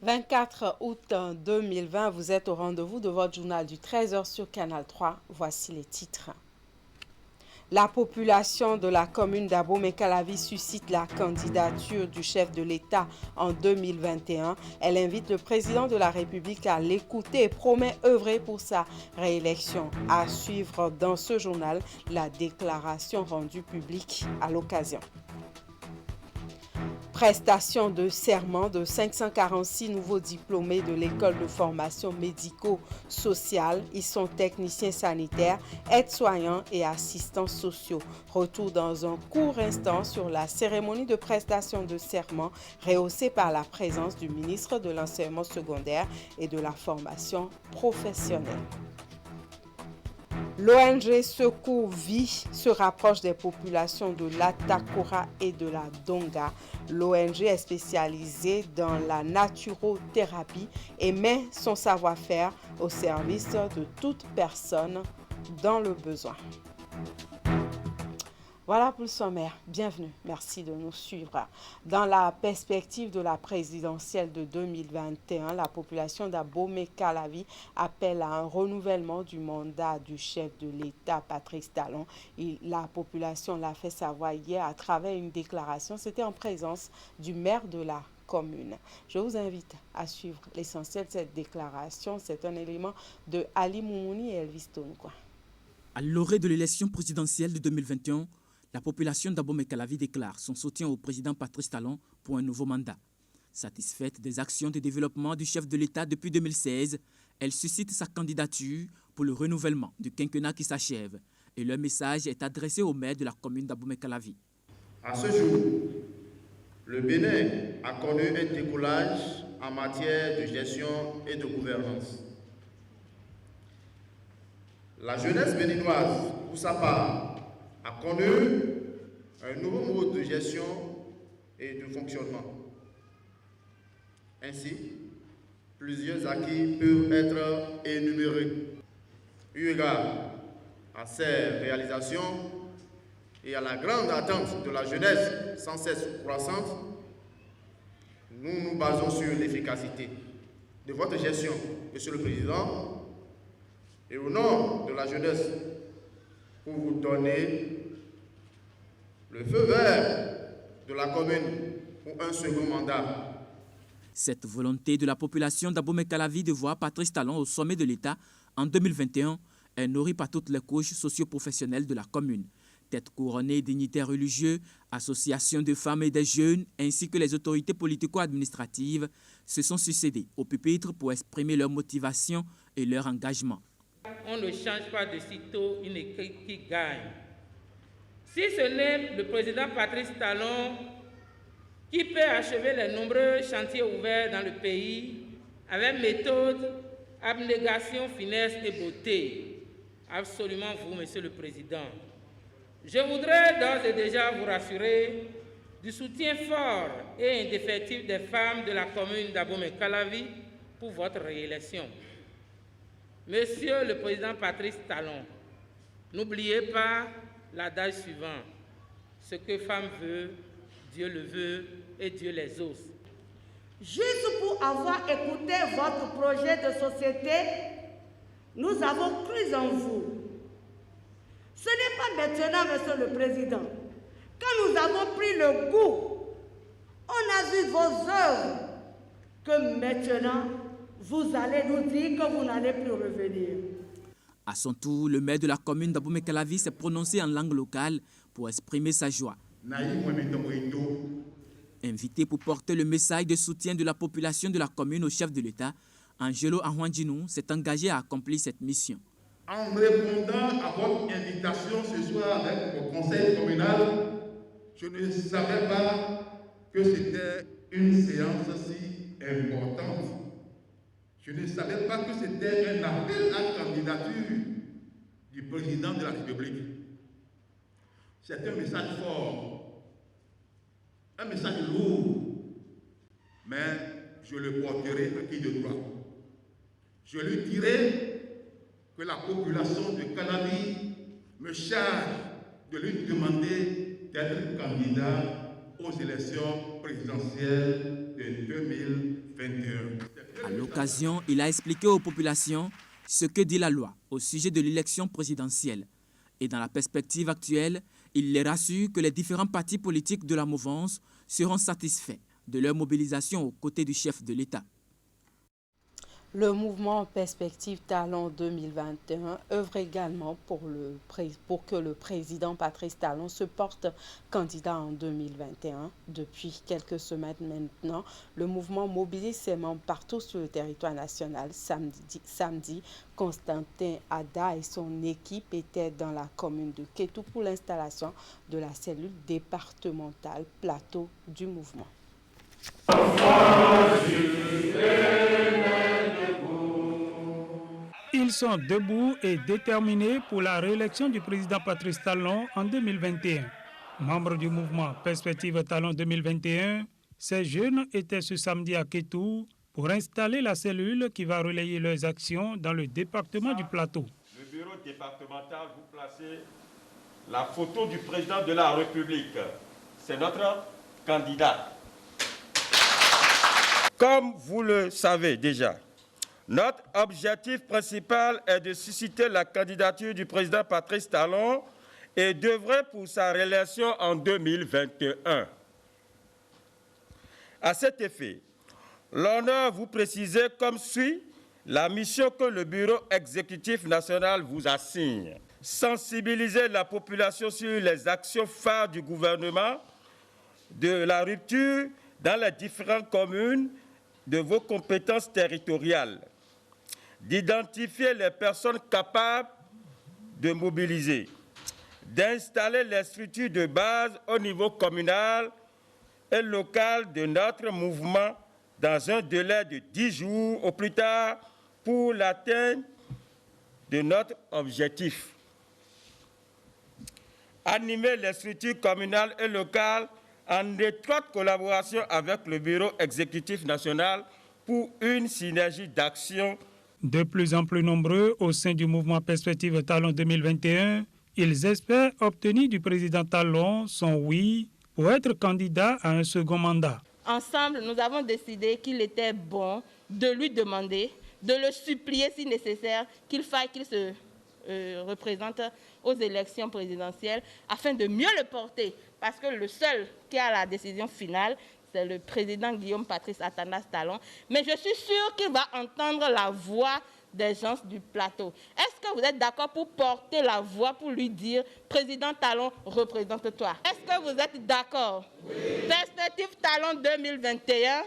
24 août 2020, vous êtes au rendez-vous de votre journal du 13h sur Canal 3. Voici les titres. La population de la commune d'Abomey-Calavi suscite la candidature du chef de l'État en 2021. Elle invite le président de la République à l'écouter et promet œuvrer pour sa réélection. À suivre dans ce journal la déclaration rendue publique à l'occasion. Prestation de serment de 546 nouveaux diplômés de l'école de formation médico-sociale. Ils sont techniciens sanitaires, aides-soignants et assistants sociaux. Retour dans un court instant sur la cérémonie de prestation de serment rehaussée par la présence du ministre de l'enseignement secondaire et de la formation professionnelle. L'ONG Secours Vie se rapproche des populations de l'Atakura et de la Donga. L'ONG est spécialisée dans la naturothérapie et met son savoir-faire au service de toute personne dans le besoin. Voilà pour le sommaire. Bienvenue. Merci de nous suivre. Dans la perspective de la présidentielle de 2021, la population d'Abomey-Calavi appelle à un renouvellement du mandat du chef de l'État, Patrice Talon. Et la population l'a fait savoir hier à travers une déclaration. C'était en présence du maire de la commune. Je vous invite à suivre l'essentiel de cette déclaration. C'est un élément de Ali Moumouni et Elvis Tonukwa. À l'orée de l'élection présidentielle de 2021, la population d'Abomey-Calavi déclare son soutien au président Patrice Talon pour un nouveau mandat. Satisfaite des actions de développement du chef de l'État depuis 2016, elle suscite sa candidature pour le renouvellement du quinquennat qui s'achève. Et leur message est adressé au maire de la commune d'Abomey-Calavi. À ce jour, le Bénin a connu un décollage en matière de gestion et de gouvernance. La jeunesse béninoise, pour sa part, a connu un nouveau mode de gestion et de fonctionnement. Ainsi, plusieurs acquis peuvent être énumérés. Eu égard à ces réalisations et à la grande attente de la jeunesse sans cesse croissante, nous nous basons sur l'efficacité de votre gestion, Monsieur le Président, et au nom de la jeunesse, pour vous donner le feu vert de la commune pour un second mandat. Cette volonté de la population d'Abomey-Calavi de voir Patrice Talon au sommet de l'État en 2021 est nourrie par toutes les couches socio-professionnelles de la commune. Têtes couronnées, dignitaires religieux, associations de femmes et des jeunes, ainsi que les autorités politico-administratives se sont succédés au pupitre pour exprimer leur motivation et leur engagement. On ne change pas de sitôt une équipe qui gagne. Si ce n'est le président Patrice Talon qui peut achever les nombreux chantiers ouverts dans le pays avec méthode, abnégation, finesse et beauté. Absolument vous, Monsieur le Président. Je voudrais d'ores et déjà vous rassurer du soutien fort et indéfectible des femmes de la commune d'Abomey-Calavi pour votre réélection. Monsieur le Président Patrice Talon, n'oubliez pas l'adage suivant. Ce que femme veut, Dieu le veut et Dieu les ose. Juste pour avoir écouté votre projet de société, nous avons cru en vous. Ce n'est pas maintenant, Monsieur le Président, quand nous avons pris le goût, on a vu vos œuvres, que maintenant, vous allez nous dire que vous n'allez plus revenir. À son tour, le maire de la commune d'Abomey-Calavi s'est prononcé en langue locale pour exprimer sa joie. Invité pour porter le message de soutien de la population de la commune au chef de l'État, Angelo Ahouandjinou s'est engagé à accomplir cette mission. En répondant à votre invitation ce soir au conseil communal, je ne savais pas que c'était une séance si importante. Je ne savais pas que c'était un appel à candidature du président de la République. C'est un message fort, un message lourd, mais je le porterai à qui de droit. Je lui dirai que la population de Calavi me charge de lui demander d'être candidat aux élections présidentielle de 2021. À l'occasion, il a expliqué aux populations ce que dit la loi au sujet de l'élection présidentielle. Et dans la perspective actuelle, il les rassure que les différents partis politiques de la mouvance seront satisfaits de leur mobilisation aux côtés du chef de l'État. Le mouvement Perspective Talon 2021 œuvre également pour que le président Patrice Talon se porte candidat en 2021. Depuis quelques semaines maintenant, le mouvement mobilise ses membres partout sur le territoire national. Samedi, Constantin Ada et son équipe étaient dans la commune de Kétou pour l'installation de la cellule départementale plateau du mouvement. Ils sont debout et déterminés pour la réélection du président Patrice Talon en 2021. Membres du mouvement Perspective Talon 2021, ces jeunes étaient ce samedi à Kétou pour installer la cellule qui va relayer leurs actions dans le département du Plateau. Le bureau départemental, vous placez la photo du président de la République. C'est notre candidat. Comme vous le savez déjà, notre objectif principal est de susciter la candidature du président Patrice Talon et d'œuvrer pour sa réélection en 2021. À cet effet, l'honneur vous préciser comme suit la mission que le Bureau exécutif national vous assigne. Sensibiliser la population sur les actions phares du gouvernement, de la rupture dans les différentes communes de vos compétences territoriales, d'identifier les personnes capables de mobiliser, d'installer les structures de base au niveau communal et local de notre mouvement dans un délai de 10 jours au plus tard pour l'atteinte de notre objectif. Animer les structures communales et locales en étroite collaboration avec le Bureau exécutif national pour une synergie d'action. De plus en plus nombreux au sein du mouvement Perspective Talon 2021, ils espèrent obtenir du président Talon son oui pour être candidat à un second mandat. Ensemble, nous avons décidé qu'il était bon de lui demander, de le supplier si nécessaire, qu'il faille qu'il se représente aux élections présidentielles afin de mieux le porter. Parce que le seul qui a la décision finale, c'est le président Guillaume Patrice Athanas Talon. Mais je suis sûre qu'il va entendre la voix des gens du plateau. Est-ce que vous êtes d'accord pour porter la voix pour lui dire « Président Talon, représente-toi » Est-ce que vous êtes d'accord? Oui. Perspective Talon 2021.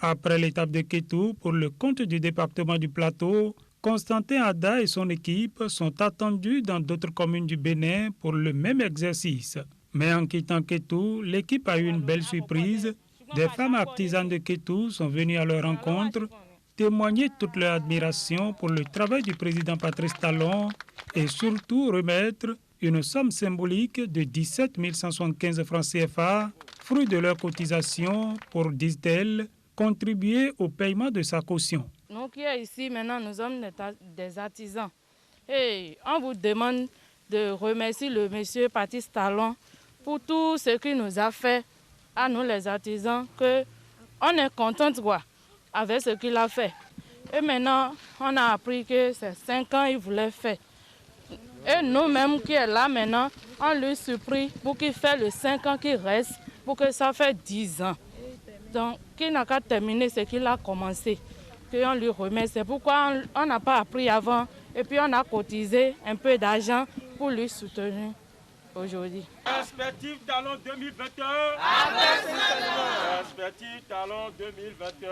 Après l'étape de Kétou, pour le compte du département du Plateau, Constantin Ada et son équipe sont attendus dans d'autres communes du Bénin pour le même exercice. Mais en quittant Kétou, l'équipe a eu une belle surprise. Des femmes artisanes de Kétou sont venues à leur rencontre, témoigner toute leur admiration pour le travail du président Patrice Talon et surtout remettre une somme symbolique de 17 175 francs CFA, fruit de leur cotisation pour, disent-elles, contribuer au paiement de sa caution. Nous qui sommes ici maintenant, nous sommes des artisans. Et on vous demande de remercier le monsieur Patrice Talon pour tout ce qu'il nous a fait à nous les artisans, qu'on est content avec ce qu'il a fait. Et maintenant, on a appris que c'est 5 ans qu'il voulait faire. Et nous-mêmes qui sommes là maintenant, on lui supplie pour qu'il fasse les 5 ans qui restent, pour que ça fait 10 ans. Donc, qu'il n'a qu'à terminer ce qu'il a commencé. Qu'on lui remet. C'est pourquoi on n'a pas appris avant et puis on a cotisé un peu d'argent pour lui soutenir aujourd'hui. Perspective Talon 2021. Perspective Talon 2021.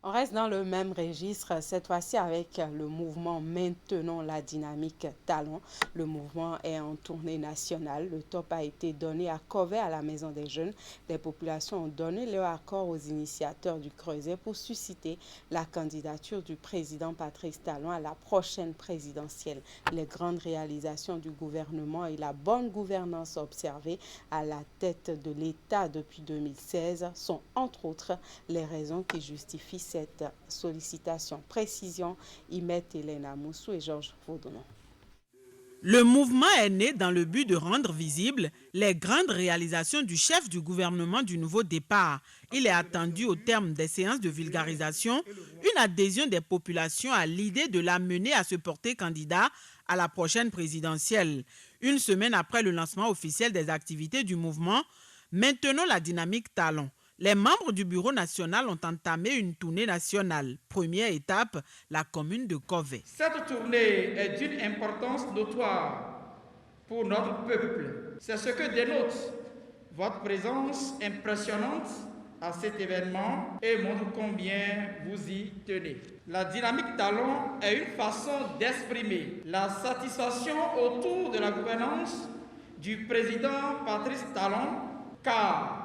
On reste dans le même registre, cette fois-ci avec le mouvement Maintenons la dynamique Talon. Le mouvement est en tournée nationale. Le top a été donné à Covey à la Maison des Jeunes. Les populations ont donné leur accord aux initiateurs du Creuset pour susciter la candidature du président Patrice Talon à la prochaine présidentielle. Les grandes réalisations du gouvernement et la bonne gouvernance observée à la tête de l'État depuis 2016 sont entre autres les raisons qui justifient cette sollicitation. Précision, Imet Elena Moussou et Georges Vaudonon. Le mouvement est né dans le but de rendre visibles les grandes réalisations du chef du gouvernement du nouveau départ. Il est attendu au terme des séances de vulgarisation une adhésion des populations à l'idée de l'amener à se porter candidat à la prochaine présidentielle. Une semaine après le lancement officiel des activités du mouvement, maintenons la dynamique Talon. Les membres du bureau national ont entamé une tournée nationale. Première étape, la commune de Kové. Cette tournée est d'une importance notoire pour notre peuple. C'est ce que dénote votre présence impressionnante à cet événement et montre combien vous y tenez. La dynamique Talon est une façon d'exprimer la satisfaction autour de la gouvernance du président Patrice Talon, car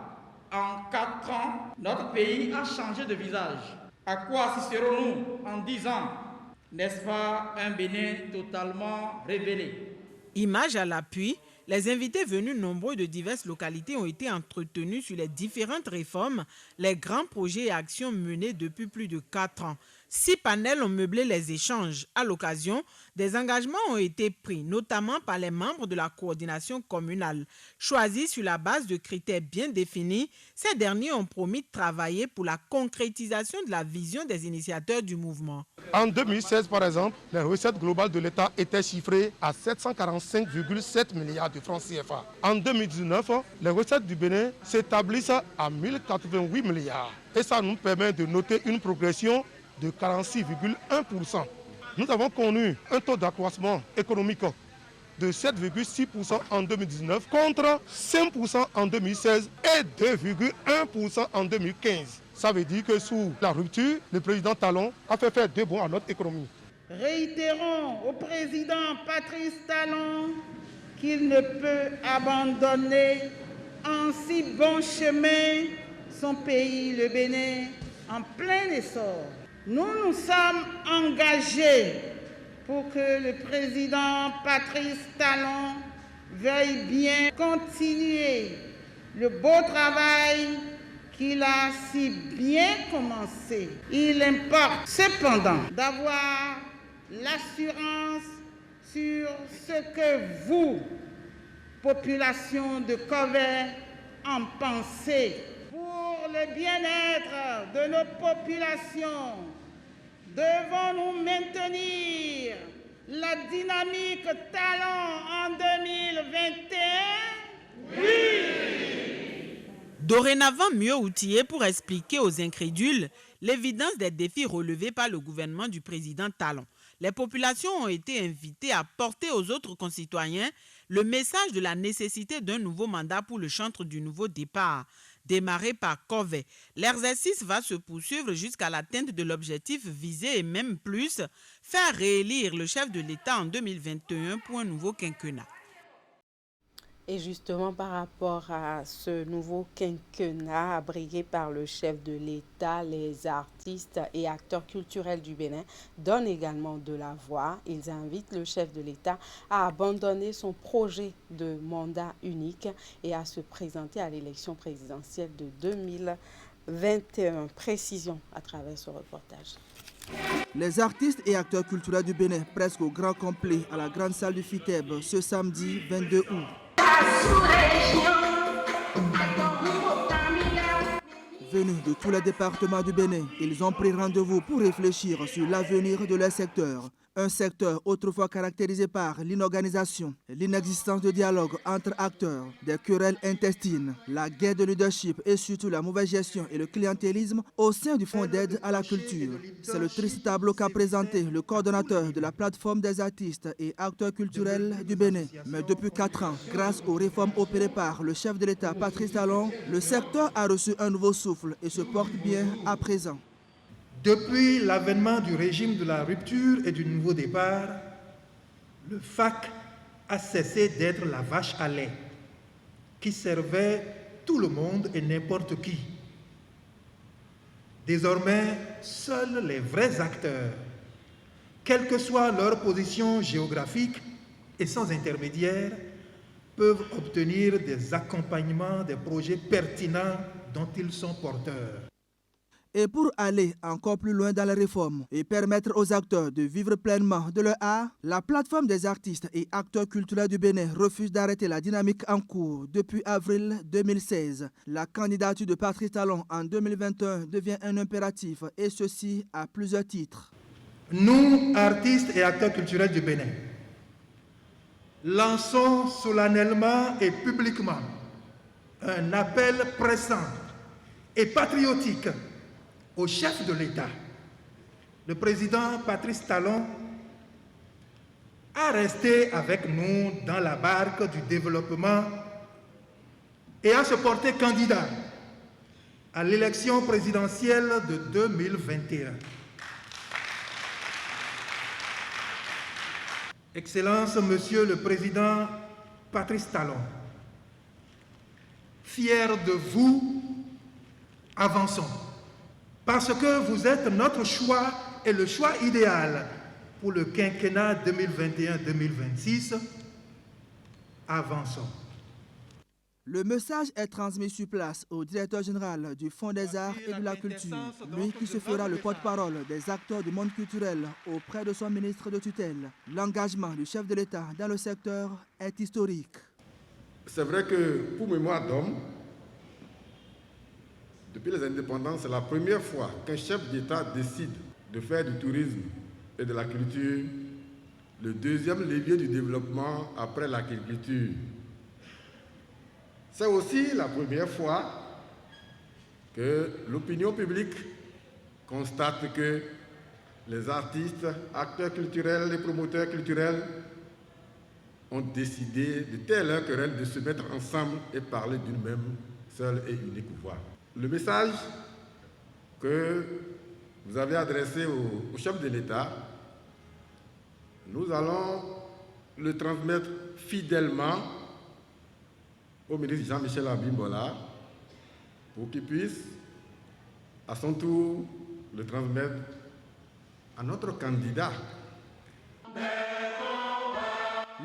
en 4 ans, notre pays a changé de visage. À quoi assisterons-nous en 10 ans? N'est-ce pas un Bénin totalement révélé? Image à l'appui, les invités venus nombreux de diverses localités ont été entretenus sur les différentes réformes, les grands projets et actions menés depuis plus de 4 ans. 6 panels ont meublé les échanges. À l'occasion, des engagements ont été pris, notamment par les membres de la coordination communale. Choisis sur la base de critères bien définis, ces derniers ont promis de travailler pour la concrétisation de la vision des initiateurs du mouvement. En 2016, par exemple, les recettes globales de l'État étaient chiffrées à 745,7 milliards de francs CFA. En 2019, les recettes du Bénin s'établissent à 1088 milliards. Et ça nous permet de noter une progression de 46,1%. Nous avons connu un taux d'accroissement économique de 7,6% en 2019 contre 5% en 2016 et 2,1% en 2015. Ça veut dire que sous la rupture, le président Talon a fait faire 2 bons à notre économie. Réitérons au président Patrice Talon qu'il ne peut abandonner en si bon chemin son pays, le Bénin, en plein essor. Nous nous sommes engagés pour que le président Patrice Talon veuille bien continuer le beau travail qu'il a si bien commencé. Il importe cependant d'avoir l'assurance sur ce que vous, population de Kové, en pensez. Pour le bien-être de nos populations, devons-nous maintenir la dynamique Talon en 2021? Oui! Dorénavant mieux outillés pour expliquer aux incrédules l'évidence des défis relevés par le gouvernement du président Talon. Les populations ont été invitées à porter aux autres concitoyens le message de la nécessité d'un nouveau mandat pour le chantre du nouveau départ. Démarré par Kové, l'exercice va se poursuivre jusqu'à l'atteinte de l'objectif visé et même plus, faire réélire le chef de l'État en 2021 pour un nouveau quinquennat. Et justement, par rapport à ce nouveau quinquennat abrigué par le chef de l'État, les artistes et acteurs culturels du Bénin donnent également de la voix. Ils invitent le chef de l'État à abandonner son projet de mandat unique et à se présenter à l'élection présidentielle de 2021. Précision à travers ce reportage. Les artistes et acteurs culturels du Bénin, presque au grand complet à la grande salle du FITEB ce samedi 22 août. Venus de tous les départements du Bénin, ils ont pris rendez-vous pour réfléchir sur l'avenir de leur secteur. Un secteur autrefois caractérisé par l'inorganisation, l'inexistence de dialogue entre acteurs, des querelles intestines, la guerre de leadership et surtout la mauvaise gestion et le clientélisme au sein du Fonds d'aide à la culture. C'est le triste tableau qu'a présenté le coordonnateur de la plateforme des artistes et acteurs culturels du Bénin. Mais depuis 4 ans, grâce aux réformes opérées par le chef de l'État Patrice Talon, le secteur a reçu un nouveau souffle et se porte bien à présent. Depuis l'avènement du régime de la rupture et du nouveau départ, le FAC a cessé d'être la vache à lait qui servait tout le monde et n'importe qui. Désormais, seuls les vrais acteurs, quelle que soit leur position géographique et sans intermédiaire, peuvent obtenir des accompagnements des projets pertinents dont ils sont porteurs. Et pour aller encore plus loin dans la réforme et permettre aux acteurs de vivre pleinement de leur art, la plateforme des artistes et acteurs culturels du Bénin refuse d'arrêter la dynamique en cours depuis avril 2016. La candidature de Patrice Talon en 2021 devient un impératif, et ceci à plusieurs titres. Nous, artistes et acteurs culturels du Bénin, lançons solennellement et publiquement un appel pressant et patriotique au chef de l'État, le président Patrice Talon, à rester avec nous dans la barque du développement et à se porter candidat à l'élection présidentielle de 2021. Excellence, Monsieur le Président Patrice Talon, fier de vous, avançons. Parce que vous êtes notre choix et le choix idéal pour le quinquennat 2021-2026, avançons. Le message est transmis sur place au directeur général du Fonds des Arts et de la Culture, lui qui se fera le porte-parole des acteurs du monde culturel auprès de son ministre de tutelle. L'engagement du chef de l'État dans le secteur est historique. C'est vrai que pour Mémoire d'Homme, depuis les indépendances, c'est la première fois qu'un chef d'État décide de faire du tourisme et de la culture le deuxième levier du développement après l'agriculture. C'est aussi la première fois que l'opinion publique constate que les artistes, acteurs culturels et promoteurs culturels ont décidé de telle leur querelle de se mettre ensemble et parler d'une même seule et unique voix. Le message que vous avez adressé au chef de l'État, nous allons le transmettre fidèlement au ministre Jean-Michel Abimbola pour qu'il puisse, à son tour, le transmettre à notre candidat.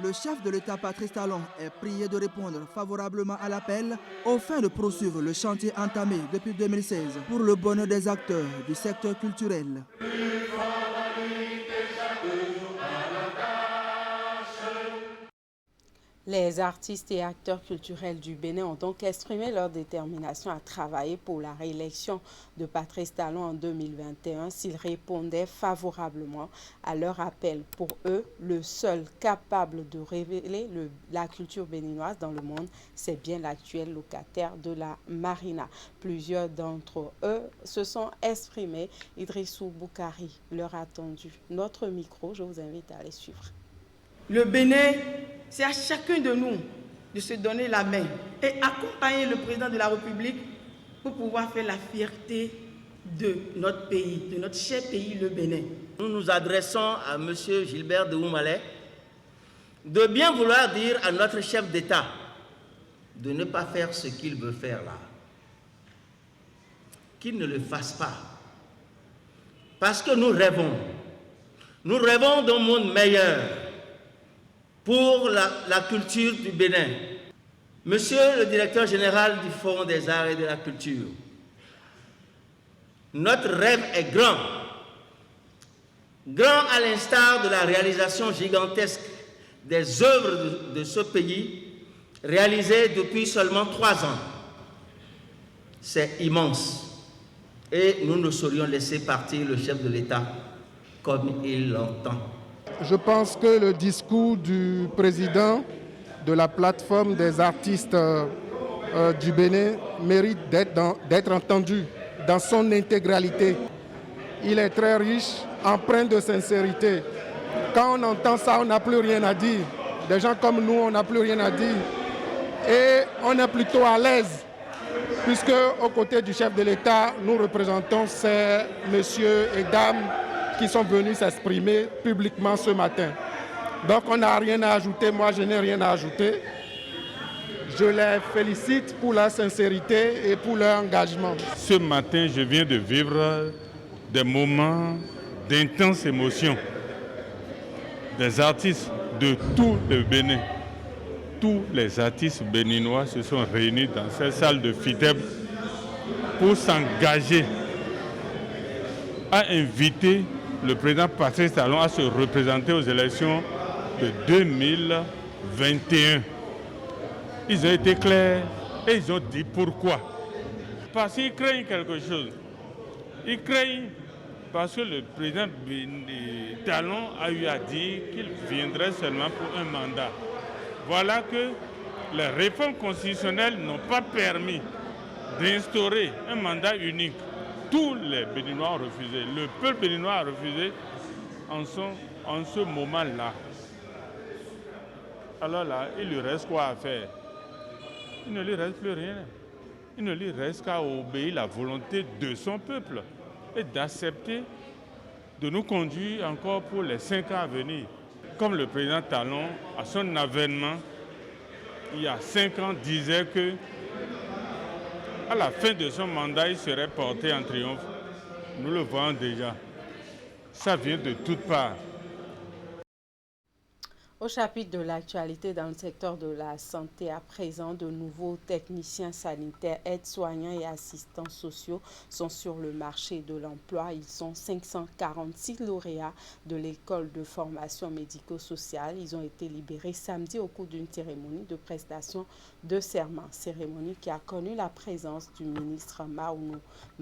Le chef de l'État Patrice Talon est prié de répondre favorablement à l'appel aux fins de poursuivre le chantier entamé depuis 2016 pour le bonheur des acteurs du secteur culturel. Les artistes et acteurs culturels du Bénin ont donc exprimé leur détermination à travailler pour la réélection de Patrice Talon en 2021 s'ils répondaient favorablement à leur appel. Pour eux, le seul capable de révéler la culture béninoise dans le monde, c'est bien l'actuel locataire de la Marina. Plusieurs d'entre eux se sont exprimés. Idrissou Boukari leur a tendu notre micro. Je vous invite à les suivre. Le Bénin, c'est à chacun de nous de se donner la main et accompagner le président de la République pour pouvoir faire la fierté de notre pays, de notre cher pays, le Bénin. Nous nous adressons à M. Gilbert de Oumalé de bien vouloir dire à notre chef d'État de ne pas faire ce qu'il veut faire là. Qu'il ne le fasse pas. Parce que nous rêvons. Nous rêvons d'un monde meilleur pour la culture du Bénin. Monsieur le directeur général du Fonds des Arts et de la Culture, notre rêve est grand. Grand à l'instar de la réalisation gigantesque des œuvres de ce pays, réalisées depuis seulement 3 ans. C'est immense. Et nous ne saurions laisser partir le chef de l'État comme il l'entend. Je pense que le discours du président de la plateforme des artistes du Bénin mérite d'être entendu dans son intégralité. Il est très riche, empreint de sincérité. Quand on entend ça, on n'a plus rien à dire. Des gens comme nous, on n'a plus rien à dire. Et on est plutôt à l'aise, puisque aux côtés du chef de l'État, nous représentons ces messieurs et dames qui sont venus s'exprimer publiquement ce matin. Donc on n'a rien à ajouter, moi je n'ai rien à ajouter. Je les félicite pour leur sincérité et pour leur engagement. Ce matin, je viens de vivre des moments d'intense émotion. Des artistes de tout le Bénin, tous les artistes béninois se sont réunis dans cette salle de FIDEB pour s'engager a invité le président Patrice Talon à se représenter aux élections de 2021. Ils ont été clairs et ils ont dit pourquoi. Parce qu'ils craignent quelque chose. Ils craignent parce que le président Talon a eu à dire qu'il viendrait seulement pour un mandat. Voilà que les réformes constitutionnelles n'ont pas permis d'instaurer un mandat unique. Tous les Béninois ont refusé. Le peuple béninois a refusé en ce moment-là. Alors là, il lui reste quoi à faire? Il ne lui reste plus rien. Il ne lui reste qu'à obéir la volonté de son peuple et d'accepter de nous conduire encore pour les 5 ans à venir. Comme le président Talon, à son avènement, il y a 5 ans, disait que à la fin de son mandat, il serait porté en triomphe. Nous le voyons déjà. Ça vient de toutes parts. Au chapitre de l'actualité dans le secteur de la santé, à présent, de nouveaux techniciens sanitaires, aides-soignants et assistants sociaux sont sur le marché de l'emploi. Ils sont 546 lauréats de l'école de formation médico-sociale. Ils ont été libérés samedi au cours d'une cérémonie de prestation de serment. Cérémonie qui a connu la présence du ministre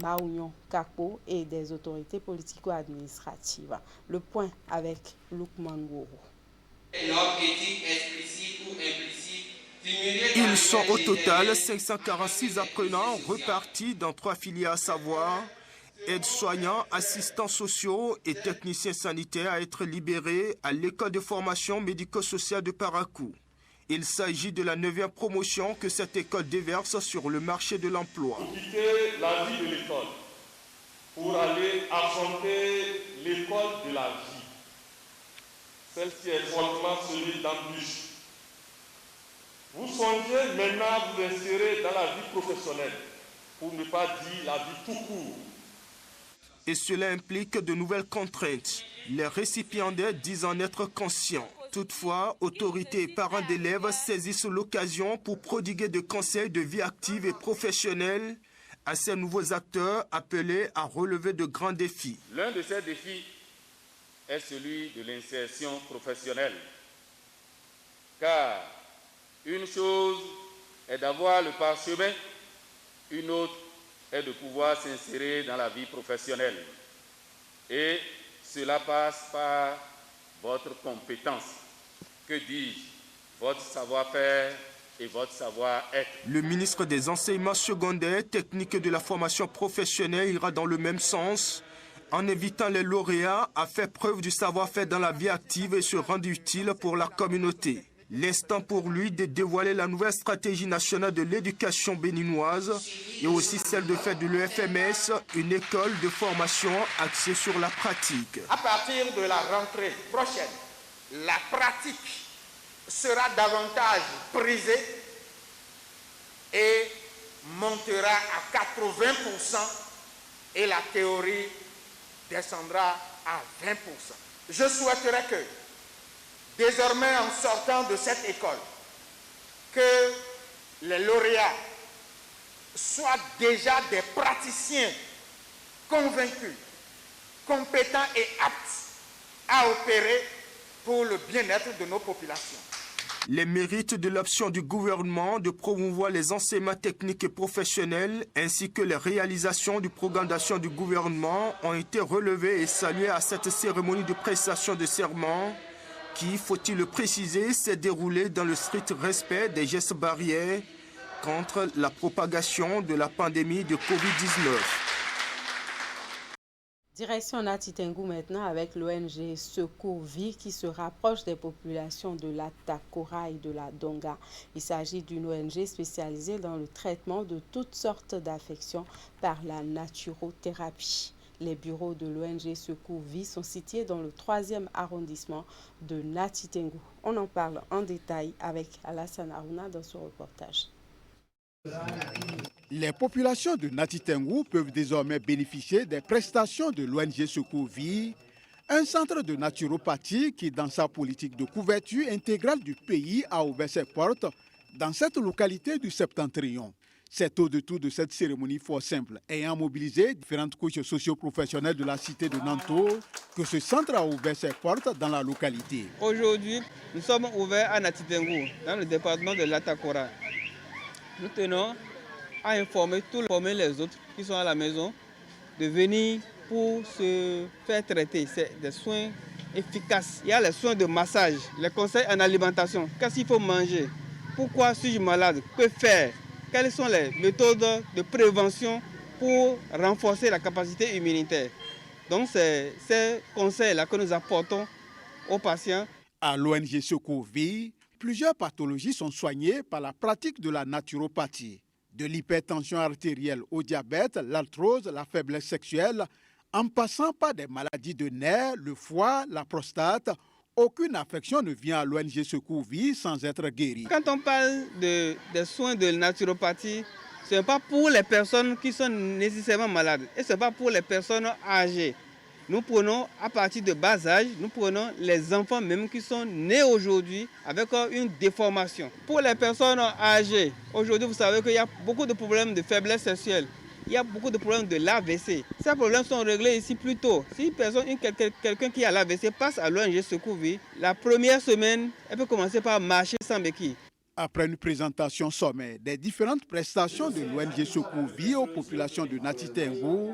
Maounion Kakpo et des autorités politico-administratives. Le point avec Lukman Gourou. Ils sont au total 546 apprenants repartis dans 3 filières, à savoir aides-soignants, assistants sociaux et techniciens sanitaires à être libérés à l'école de formation médico-sociale de Parakou. Il s'agit de la 9e promotion que cette école déverse sur le marché de l'emploi. Pour quitter la vie de l'école, pour aller affronter l'école de la vie. Celle-ci est fortement celui d'embûche. Vous songez maintenant à vous insérer dans la vie professionnelle, pour ne pas dire la vie tout court. Et cela implique de nouvelles contraintes. Les récipiendaires disent en être conscients. Toutefois, autorités et parents d'élèves saisissent l'occasion pour prodiguer des conseils de vie active et professionnelle à ces nouveaux acteurs appelés à relever de grands défis. L'un de ces défis est celui de l'insertion professionnelle. Car une chose est d'avoir le parchemin, une autre est de pouvoir s'insérer dans la vie professionnelle. Et cela passe par votre compétence. Que dis-je? Votre savoir-faire et votre savoir-être. Le ministre des Enseignements secondaires, techniques et de la formation professionnelle ira dans le même sens, en invitant les lauréats à faire preuve du savoir-faire dans la vie active et se rendre utile pour la communauté. L'instant pour lui de dévoiler la nouvelle stratégie nationale de l'éducation béninoise et aussi celle de faire de l'EFMS une école de formation axée sur la pratique. À partir de la rentrée prochaine, la pratique sera davantage prisée et montera à 80% et la théorie descendra à 20%. Je souhaiterais que, désormais en sortant de cette école, que les lauréats soient déjà des praticiens convaincus, compétents et aptes à opérer pour le bien-être de nos populations. Les mérites de l'option du gouvernement de promouvoir les enseignements techniques et professionnels ainsi que les réalisations du programme d'action du gouvernement ont été relevés et salués à cette cérémonie de prestation de serment qui, faut-il le préciser, s'est déroulée dans le strict respect des gestes barrières contre la propagation de la pandémie de Covid-19. Direction Nati Tengou maintenant avec l'ONG Secours Vie qui se rapproche des populations de la Takora et de la Donga. Il s'agit d'une ONG spécialisée dans le traitement de toutes sortes d'affections par la naturothérapie. Les bureaux de l'ONG Secours Vie sont situés dans le 3e arrondissement de Nati Tengou. On en parle en détail avec Alassane Arouna dans ce reportage. Les populations de Nati Tengou peuvent désormais bénéficier des prestations de l'ONG Secours Vie, un centre de naturopathie qui, dans sa politique de couverture intégrale du pays, a ouvert ses portes dans cette localité du Septentrion. C'est au détour de cette cérémonie fort simple, ayant mobilisé différentes couches socio-professionnelles de la cité de Nanto, que ce centre a ouvert ses portes dans la localité. Aujourd'hui, nous sommes ouverts à Natitengu, dans le département de l'Atakora. Nous tenons à informer les autres qui sont à la maison de venir pour se faire traiter. C'est des soins efficaces. Il y a les soins de massage, les conseils en alimentation. Qu'est-ce qu'il faut manger? Pourquoi suis-je malade? Que faire? Quelles sont les méthodes de prévention pour renforcer la capacité immunitaire? Donc c'est ces conseils-là que nous apportons aux patients. À l'ONG Secours Vie, plusieurs pathologies sont soignées par la pratique de la naturopathie. De l'hypertension artérielle au diabète, l'arthrose, la faiblesse sexuelle, en passant par des maladies de nerfs, le foie, la prostate, aucune affection ne vient à l'ONG Secours Vie sans être guérie. Quand on parle des soins de naturopathie, ce n'est pas pour les personnes qui sont nécessairement malades et ce n'est pas pour les personnes âgées. Nous prenons à partir de bas âge, nous prenons les enfants même qui sont nés aujourd'hui avec une déformation. Pour les personnes âgées, aujourd'hui vous savez qu'il y a beaucoup de problèmes de faiblesse sexuelle. Il y a beaucoup de problèmes de l'AVC. Ces problèmes sont réglés ici plus tôt. Si quelqu'un qui a l'AVC passe à l'ONG Secours Vie, la première semaine, elle peut commencer par marcher sans béquille. Après une présentation sommaire des différentes prestations de l'ONG Secours Vie aux populations de Natitengu,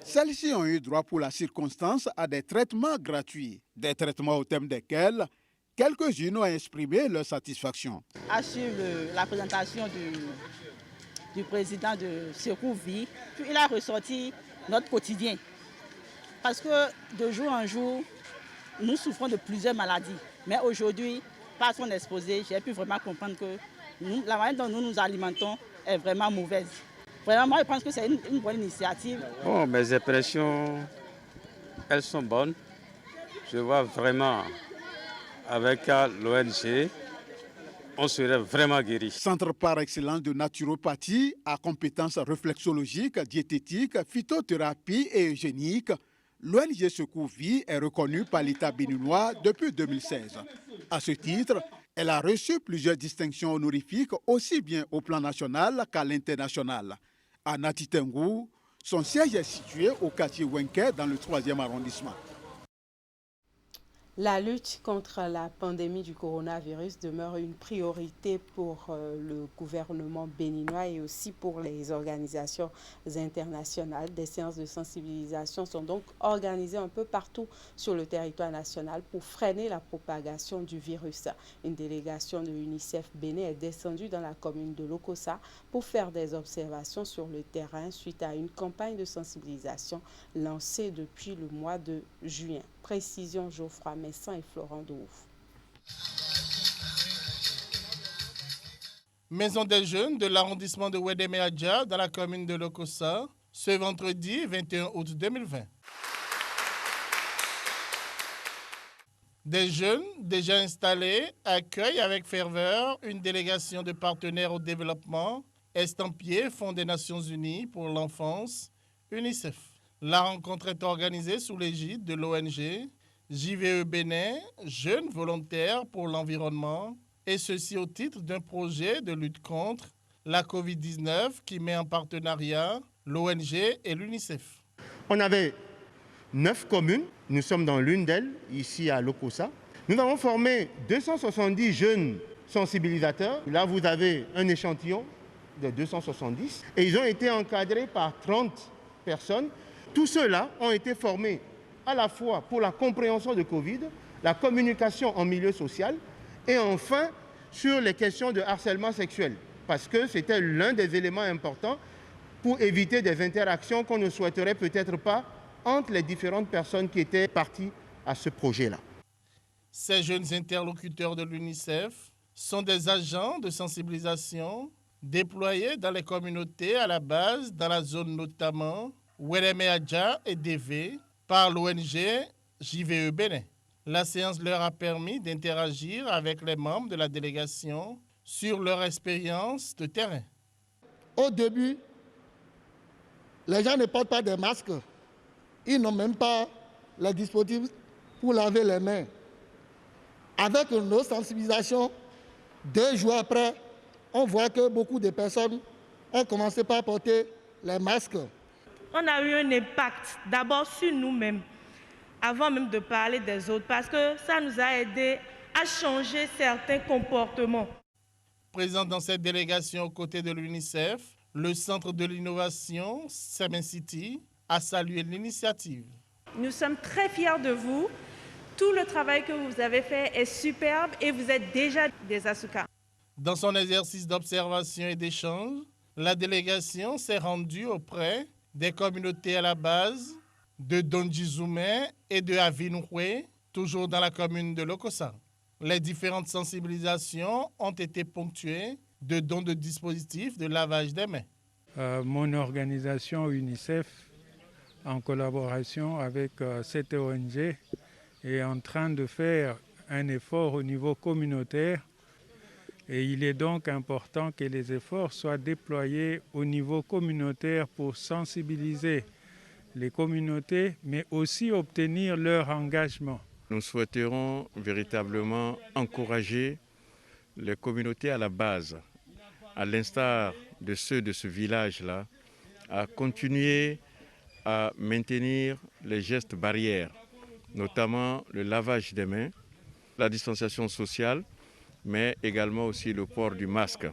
celles-ci ont eu droit pour la circonstance à des traitements gratuits. Des traitements au thème desquels quelques-unes ont exprimé leur satisfaction. À suivre la présentation du président de Secours Vie, puis il a ressorti notre quotidien. Parce que de jour en jour, nous souffrons de plusieurs maladies. Mais aujourd'hui, par son exposé, j'ai pu vraiment comprendre que la manière dont nous nous alimentons est vraiment mauvaise. Vraiment, moi, je pense que c'est une bonne initiative. Bon, mes impressions, elles sont bonnes. Je vois vraiment avec l'ONG, on serait vraiment guéri. Centre par excellence de naturopathie à compétences réflexologiques, diététiques, phytothérapie et eugénique, l'ONG Secours Vie est reconnue par l'État béninois depuis 2016. À ce titre, elle a reçu plusieurs distinctions honorifiques aussi bien au plan national qu'à l'international. À Natitengu, son siège est situé au quartier Wenke dans le 3e arrondissement. La lutte contre la pandémie du coronavirus demeure une priorité pour le gouvernement béninois et aussi pour les organisations internationales. Des séances de sensibilisation sont donc organisées un peu partout sur le territoire national pour freiner la propagation du virus. Une délégation de l'UNICEF Bénin est descendue dans la commune de Lokossa pour faire des observations sur le terrain suite à une campagne de sensibilisation lancée depuis le mois de juin. Précision Geoffroy Messan et Florent Douf. Maison des jeunes de l'arrondissement de Wedeme-Adja dans la commune de Lokossa, ce vendredi 21 août 2020. Des jeunes déjà installés accueillent avec ferveur une délégation de partenaires au développement, estampillés Fonds des Nations Unies pour l'enfance, UNICEF. La rencontre est organisée sous l'égide de l'ONG JVE Bénin, Jeunes volontaires pour l'environnement, et ceci au titre d'un projet de lutte contre la COVID-19 qui met en partenariat l'ONG et l'UNICEF. On avait 9 communes, nous sommes dans l'une d'elles, ici à Lokossa. Nous avons formé 270 jeunes sensibilisateurs. Là, vous avez un échantillon de 270 et ils ont été encadrés par 30 personnes. Tous ceux-là ont été formés à la fois pour la compréhension de Covid, la communication en milieu social et enfin sur les questions de harcèlement sexuel, parce que c'était l'un des éléments importants pour éviter des interactions qu'on ne souhaiterait peut-être pas entre les différentes personnes qui étaient parties à ce projet-là. Ces jeunes interlocuteurs de l'UNICEF sont des agents de sensibilisation déployés dans les communautés à la base, dans la zone notamment Wedeme-Adja et DV, par l'ONG JVE Bénin. La séance leur a permis d'interagir avec les membres de la délégation sur leur expérience de terrain. Au début, les gens ne portent pas de masques. Ils n'ont même pas les dispositifs pour laver les mains. Avec nos sensibilisations, 2 jours après, on voit que beaucoup de personnes ont commencé par porter les masques. On a eu un impact d'abord sur nous-mêmes, avant même de parler des autres, parce que ça nous a aidé à changer certains comportements. Présent dans cette délégation aux côtés de l'UNICEF, le Centre de l'innovation Semen City a salué l'initiative. Nous sommes très fiers de vous. Tout le travail que vous avez fait est superbe et vous êtes déjà des Asuka. Dans son exercice d'observation et d'échange, la délégation s'est rendue auprès des communautés à la base de Dondjizoumé et de Avinoué, toujours dans la commune de Lokossa. Les différentes sensibilisations ont été ponctuées de dons de dispositifs de lavage des mains. Mon organisation UNICEF, en collaboration avec cette ONG, est en train de faire un effort au niveau communautaire. Et il est donc important que les efforts soient déployés au niveau communautaire pour sensibiliser les communautés, mais aussi obtenir leur engagement. Nous souhaiterons véritablement encourager les communautés à la base, à l'instar de ceux de ce village-là, à continuer à maintenir les gestes barrières, notamment le lavage des mains, la distanciation sociale, mais également aussi le port du masque.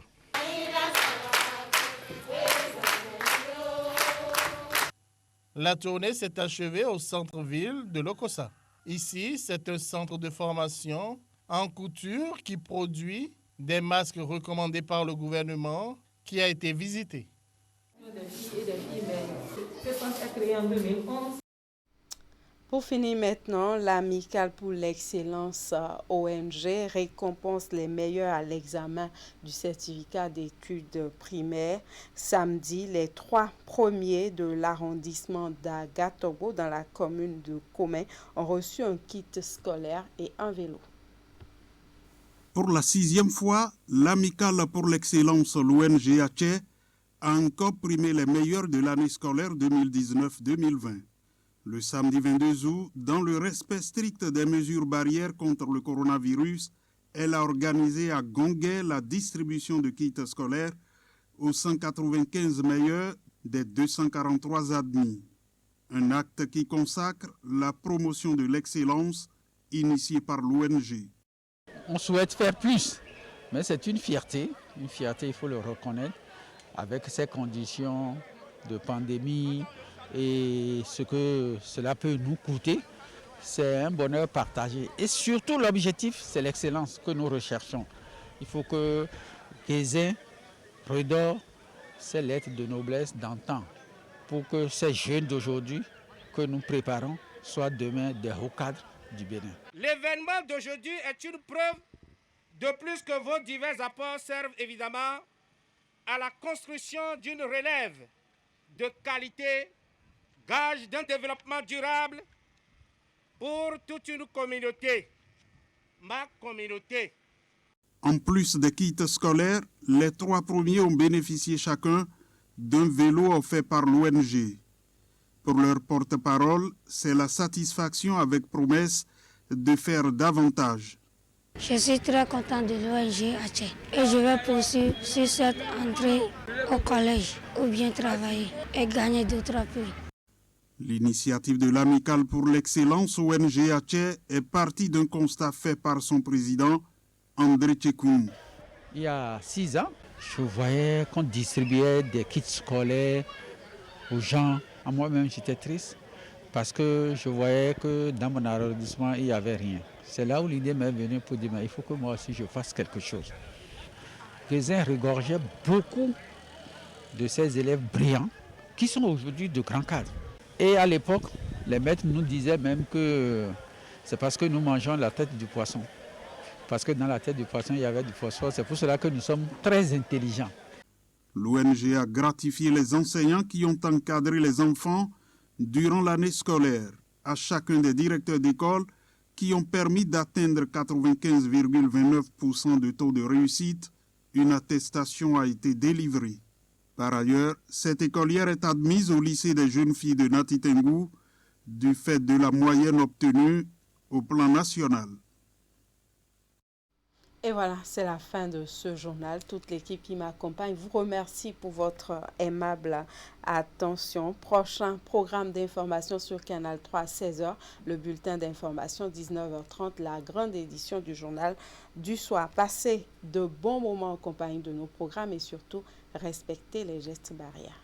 La tournée s'est achevée au centre-ville de Lokossa. Ici, c'est un centre de formation en couture qui produit des masques recommandés par le gouvernement qui a été visité. Pour finir maintenant, l'Amicale pour l'excellence ONG récompense les meilleurs à l'examen du certificat d'études primaires. Samedi, les 3 premiers de l'arrondissement d'Agatogo dans la commune de Komé ont reçu un kit scolaire et un vélo. Pour la 6e fois, l'Amicale pour l'excellence, l'ONG Atché, a encore primé les meilleurs de l'année scolaire 2019-2020. Le samedi 22 août, dans le respect strict des mesures barrières contre le coronavirus, elle a organisé à Gongué la distribution de kits scolaires aux 195 meilleurs des 243 admis. Un acte qui consacre la promotion de l'excellence initiée par l'ONG. On souhaite faire plus, mais c'est une fierté, il faut le reconnaître, avec ces conditions de pandémie et ce que cela peut nous coûter. C'est un bonheur partagé. Et surtout, l'objectif, c'est l'excellence que nous recherchons. Il faut que Kézin redore ces lettres de noblesse d'antan pour que ces jeunes d'aujourd'hui que nous préparons soient demain des hauts cadres du Bénin. L'événement d'aujourd'hui est une preuve de plus que vos divers apports servent évidemment à la construction d'une relève de qualité, gage d'un développement durable pour toute une communauté, ma communauté. En plus des kits scolaires, les 3 premiers ont bénéficié chacun d'un vélo offert par l'ONG. Pour leur porte-parole, c'est la satisfaction avec promesse de faire davantage. Je suis très content de l'ONG Atché et je vais poursuivre sur cette entrée au collège ou bien travailler et gagner d'autres prix. L'initiative de l'Amicale pour l'excellence ONG Atché est partie d'un constat fait par son président, André Tchekoum. Il y a 6 ans, je voyais qu'on distribuait des kits scolaires aux gens. À moi-même, j'étais triste parce que je voyais que dans mon arrondissement, il n'y avait rien. C'est là où l'idée m'est venue pour dire, mais il faut que moi aussi je fasse quelque chose. Kézin regorgeait beaucoup de ces élèves brillants qui sont aujourd'hui de grands cadres. Et à l'époque, les maîtres nous disaient même que c'est parce que nous mangeons la tête du poisson. Parce que dans la tête du poisson, il y avait du phosphore. C'est pour cela que nous sommes très intelligents. L'ONG a gratifié les enseignants qui ont encadré les enfants durant l'année scolaire. À chacun des directeurs d'école qui ont permis d'atteindre 95,29% de taux de réussite, une attestation a été délivrée. Par ailleurs, cette écolière est admise au lycée des jeunes filles de Natitengu du fait de la moyenne obtenue au plan national. Et voilà, c'est la fin de ce journal. Toute l'équipe qui m'accompagne vous remercie pour votre aimable attention. Prochain programme d'information sur Canal 3 à 16h, le bulletin d'information 19h30, la grande édition du journal du soir. Passez de bons moments en compagnie de nos programmes et surtout respectez les gestes barrières.